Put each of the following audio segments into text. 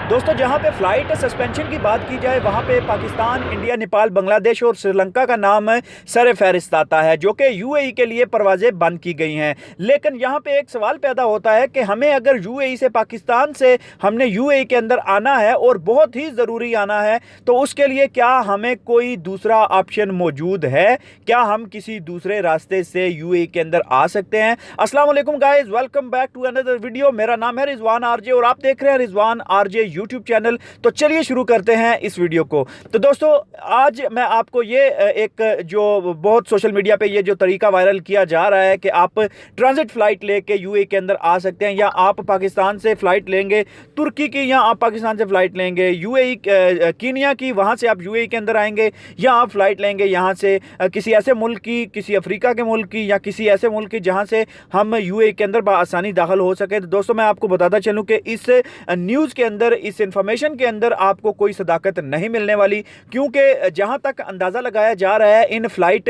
दोस्तों, जहां पे फ्लाइट सस्पेंशन की बात की जाए वहां पे पाकिस्तान, इंडिया, नेपाल, बांग्लादेश और श्रीलंका का नाम सर फहरिस्त आता है, जो कि यूएई के लिए परवाजें बंद की गई हैं। लेकिन यहां पे एक सवाल पैदा होता है कि हमें अगर यूएई से, पाकिस्तान से हमने यूएई के अंदर आना है और बहुत ही ज़रूरी आना है, तो उसके लिए क्या हमें कोई दूसरा ऑप्शन मौजूद है? क्या हम किसी दूसरे रास्ते से यूएई के अंदर आ सकते हैं? अस्सलाम वालेकुम guys, welcome back to another video. मेरा नाम है रिजवान आरजे और आप देख रहे हैं रिजवान आरजे यूट्यूब चैनल। तो चलिए शुरू करते हैं इस वीडियो को। तो दोस्तों, आज मैं आपको ये एक जो बहुत सोशल मीडिया पे ये जो तरीका वायरल किया जा रहा है कि आप ट्रांजिट फ्लाइट लेके यूएई के अंदर आ सकते हैं, या आप पाकिस्तान से फ्लाइट लेंगे तुर्की की, या आप पाकिस्तान से फ्लाइट लेंगे यूएई कीनिया की, वहां से आप यूएई के अंदर आएंगे, या आप फ्लाइट लेंगे यहां से किसी ऐसे मुल्क की, किसी अफ्रीका के मुल्क की, या किसी ऐसे मुल्क की जहां से हम यूएई के अंदर आसानी दाखिल हो सके। तो दोस्तों, मैं आपको बताता चलूं कि इस न्यूज़ के अंदर, इस इंफॉर्मेशन के अंदर आपको कोई सदाकत नहीं मिलने वाली, क्योंकि जहां तक अंदाज़ा लगाया जा रहा है इन फ्लाइट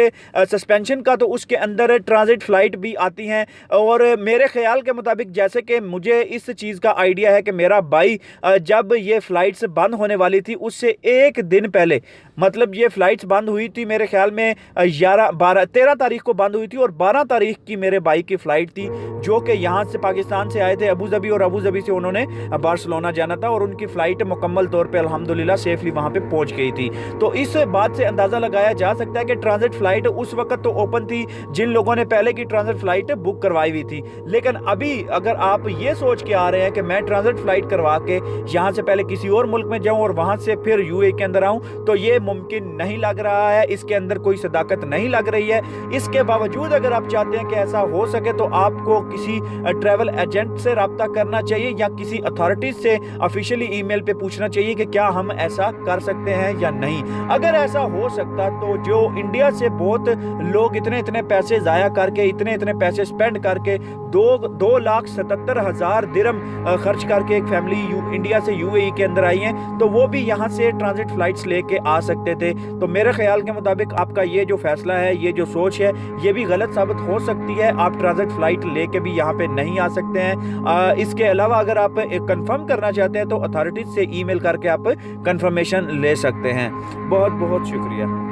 सस्पेंशन का, तो उसके अंदर ट्रांजिट फ्लाइट भी आती हैं। और मेरे ख्याल के मुताबिक, जैसे कि मुझे इस चीज़ का आइडिया है कि मेरा भाई जब ये फ़्लाइट्स बंद होने वाली थी उससे एक दिन पहले, मतलब ये फ़्लाइट्स बंद हुई थी मेरे ख्याल में 13 तारीख को बंद हुई थी, और 12 तारीख की मेरे भाई की फ़्लाइट थी, जो कि यहाँ से पाकिस्तान से आए थे अबू धाबी, और अबू धाबी से उन्होंने बार्सिलोना जाना था, और उनकी फ़्लाइट मुकम्मल तौर पे अल्हम्दुलिल्लाह सेफली वहाँ पे पहुँच गई थी। तो इस बात से अंदाज़ा लगाया जा सकता है कि ट्रांजिट फ़्लाइट उस वक्त तो ओपन थी जिन लोगों ने पहले की ट्रांजिट फ़्लाइट बुक करवाई हुई थी। लेकिन अभी अगर आप ये सोच के आ रहे हैं कि मैं ट्रांजिट फ़्लाइट करवा के यहाँ से पहले किसी और मुल्क में जाऊँ और वहाँ से फिर यूएई के अंदर आऊँ, तो ये मुमकिन नहीं लग रहा है, इसके अंदर कोई सदाकत नहीं लग रही है। इसके बावजूद अगर आप चाहते हैं कि ऐसा हो सके, तो आपको किसी ट्रैवल एजेंट से रब्ता करना चाहिए, या किसी अथॉरिटीज से ऑफिशियली ईमेल पे पूछना चाहिए कि क्या हम ऐसा कर सकते हैं या नहीं। अगर ऐसा हो सकता, तो जो इंडिया से बहुत लोग इतने पैसे ज़ाया करके, इतने पैसे स्पेंड करके 2,77,000 दिरहम खर्च करके एक फैमिली इंडिया से यूएई के अंदर आई है, तो वो भी यहाँ से ट्रांजिट फ्लाइट्स लेके आ सकते थे। तो मेरे ख्याल के मुताबिक आपका ये जो फैसला है, ये जो सोच है, ये भी गलत साबित हो सकती है। आप ट्रांजिट फ्लाइट लेके भी यहाँ पे नहीं आ सकते हैं। इसके अलावा अगर आप कंफर्म करना चाहते हैं, तो अथॉरिटीज से ईमेल करके आप कंफर्मेशन ले सकते हैं। बहुत बहुत शुक्रिया।